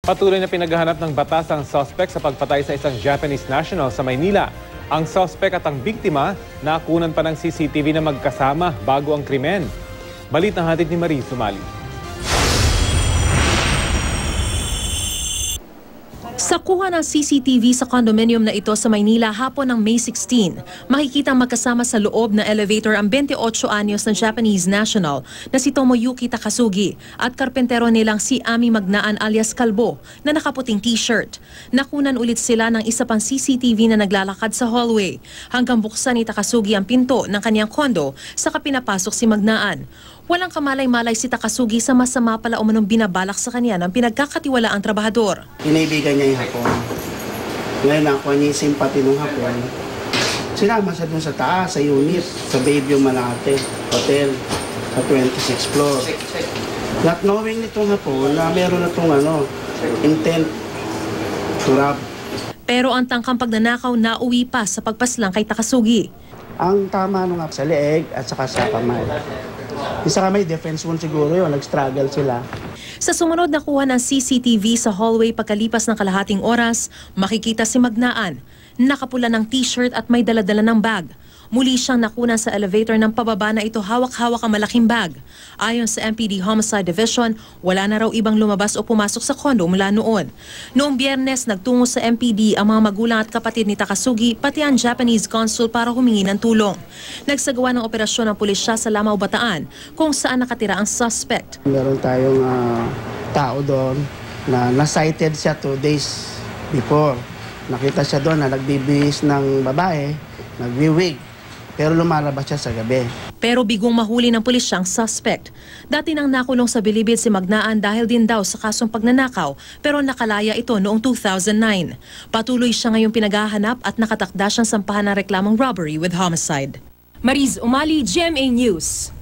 Patuloy na pinaghahanap ng batas ang suspect sa pagpatay sa isang Japanese national sa Maynila. Ang suspect at ang biktima nakunan pa ng CCTV na magkasama bago ang krimen. Balitang hatid ni Marie Sumali. Sa kuha ng CCTV sa condominium na ito sa Maynila hapon ng May 16, makikita magkasama sa loob ng elevator ang 28 anyos na Japanese national na si Tomoyuki Takasugi at karpentero nilang si Ami Magnaan alias Kalbo na nakaputing t-shirt. Nakunan ulit sila ng isa pang CCTV na naglalakad sa hallway hanggang buksan ni Takasugi ang pinto ng kanyang kondo saka pinapasok si Magnaan. Walang kamalay-malay si Takasugi sa masama pala umanong binabalak sa kanya ng pinagkakatiwalaang trabahador. Inaibigan niya yung Hapon. Ngayon nakuha niya yung simpati ng Hapon. Sinama siya dun sa taas, sa unit, sa Bayview Malate Hotel, sa 26th floor. Not knowing nitong Hapon na meron na itong intent to rob. Pero ang tangkang pagnanakaw nauwi pa sa pagpaslang kay Takasugi. Ang tama nung sa leeg at saka sa kamay. Isa kamay, defense wound siguro yun, nag-struggle sila. Sa sumunod na kuha ng CCTV sa hallway pagkalipas ng kalahating oras, makikita si Magnaan. Nakapula ng t-shirt at may daladala ng bag. Muli siyang nakunan sa elevator ng pababa na ito hawak-hawak ang malaking bag. Ayon sa MPD Homicide Division, wala na raw ibang lumabas o pumasok sa kondo mula noon. Noong Biyernes, nagtungo sa MPD ang mga magulang at kapatid ni Takasugi pati ang Japanese consul para humingi ng tulong. Nagsagawa ng operasyon ng pulisya sa Lamao, Bataan kung saan nakatira ang suspect. Meron tayong tao doon na na-sighted siya 2 days before. Nakita siya doon na nagbibihis ng babae, nagwiwig. Pero lumalabas siya sa gabi. Pero bigong mahuli ng pulisya ang suspect. Dati nang nakulong sa Bilibid si Magnaan dahil din daw sa kasong pagnanakaw pero nakalaya ito noong 2009. Patuloy siya ngayong pinaghahanap at nakatakda siyang sampahan ng reklamong robbery with homicide. Mariz Umali, GMA News.